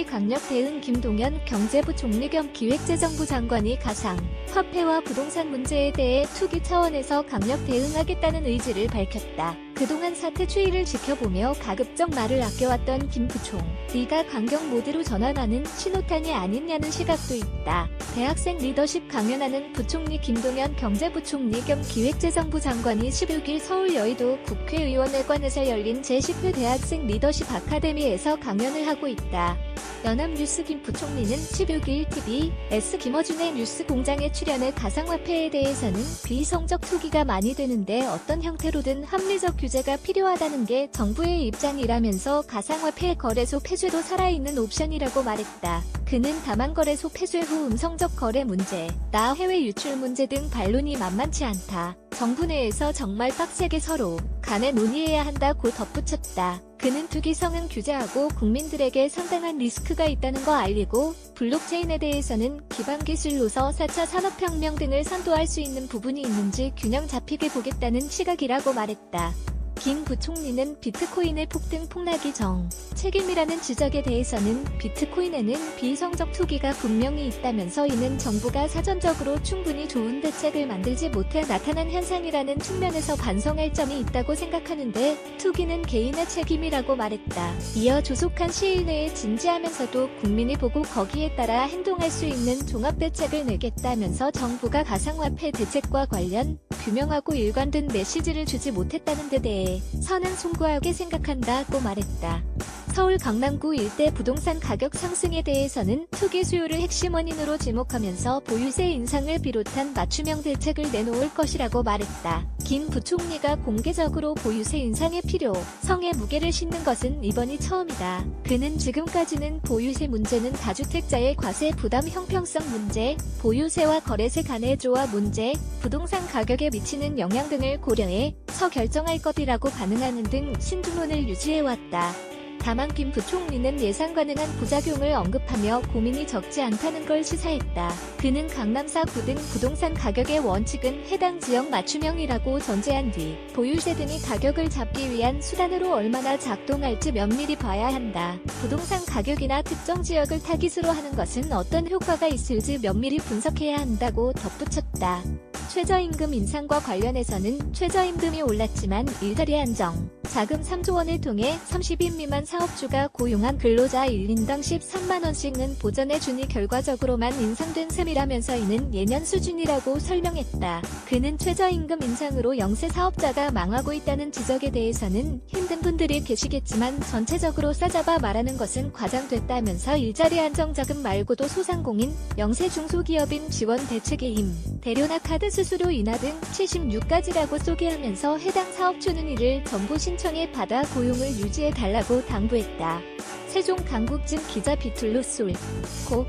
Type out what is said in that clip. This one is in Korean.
투기 강력 대응. 김동연 경제부총리 겸 기획재정부 장관이 가상, 화폐와 부동산 문제에 대해 투기 차원에서 강력 대응하겠다는 의지를 밝혔다. 그동안 사태 추이를 지켜보며 가급적 말을 아껴왔던 김 부총. 리가 강경 모드로 전환하는 신호탄이 아니냐는 시각도 있다. 대학생 리더십 강연하는 부총리 김동연 경제부총리 겸 기획재정부 장관이 16일 서울 여의도 국회의원회관에서 열린 제10회 대학생 리더십 아카데미에서 강연을 하고 있다. 연합뉴스 김 부총리는 16일 TBS 김어준의 뉴스공장에 출연해 가상화폐에 대해서는 비성적 투기가 많이 되는데 어떤 형태로든 합리적 규제가 필요하다는 게 정부의 입장이라면서 가상화폐 거래소 폐쇄도 살아있는 옵션이라고 말했다. 그는 다만 거래소 폐쇄 후 음성적 거래 문제, 나 해외 유출 문제 등 반론이 만만치 않다. 정부 내에서 정말 빡세게 서로 간에 논의해야 한다고 덧붙였다. 그는 투기성은 규제하고 국민들에게 상당한 리스크가 있다는 거 알리고 블록체인에 대해서는 기반기술로서 4차 산업혁명 등을 선도할 수 있는 부분이 있는지 균형 잡히게 보겠다는 시각이라고 말했다. 김 부총리는 비트코인의 폭등 폭락이 책임이라는 지적에 대해서는 비트코인에는 비성적 투기가 분명히 있다면서 이는 정부가 사전적으로 충분히 좋은 대책을 만들지 못해 나타난 현상이라는 측면에서 반성할 점이 있다고 생각하는데 투기는 개인의 책임이라고 말했다. 이어 조속한 시일 내에 진지하면서도 국민이 보고 거기에 따라 행동할 수 있는 종합대책을 내겠다면서 정부가 가상화폐 대책과 관련 규명하고 일관된 메시지를 주지 못했다는 데 대해 선은 송구하게 생각한다고 말했다. 서울 강남구 일대 부동산 가격 상승에 대해서는 투기 수요를 핵심 원인으로 지목하면서 보유세 인상을 비롯한 맞춤형 대책을 내놓을 것이라고 말했다. 김 부총리가 공개적으로 보유세 인상의 필요성에 무게를 싣는 것은 이번이 처음이다. 그는 지금까지는 보유세 문제는 다주택자의 과세 부담 형평성 문제, 보유세와 거래세 간의 조화 문제, 부동산 가격에 미치는 영향 등을 고려해서 결정할 것이라고 반응하는 등 신중론을 유지해왔다. 다만 김 부총리는 예상 가능한 부작용을 언급하며 고민이 적지 않다는 걸 시사했다. 그는 강남 4구 등 부동산 가격의 원칙은 해당 지역 맞춤형이라고 전제한 뒤 보유세 등이 가격을 잡기 위한 수단으로 얼마나 작동할지 면밀히 봐야 한다. 부동산 가격이나 특정 지역을 타깃으로 하는 것은 어떤 효과가 있을지 면밀히 분석해야 한다고 덧붙였다. 최저임금 인상과 관련해서는 최저임금이 올랐지만 일자리 안정, 자금 3조 원을 통해 30인 미만 사업주가 고용한 근로자 1인당 13만원씩은 보전해주니 결과적으로만 인상된 셈이라면서 이는 예년 수준이라고 설명했다. 그는 최저임금 인상으로 영세 사업자가 망하고 있다는 지적에 대해서는 힘든 분들이 계시겠지만 전체적으로 싸잡아 말하는 것은 과장됐다면서 일자리 안정자금 말고도 소상공인, 영세 중소기업인 지원 대책의 대료나 카드 수수료 인하 등 76가지라고 소개하면서 해당 사업주는 이를 전부 신청해 받아 고용을 유지해달라고 당부했다. 세종 강국진 기자 비툴루 솔 코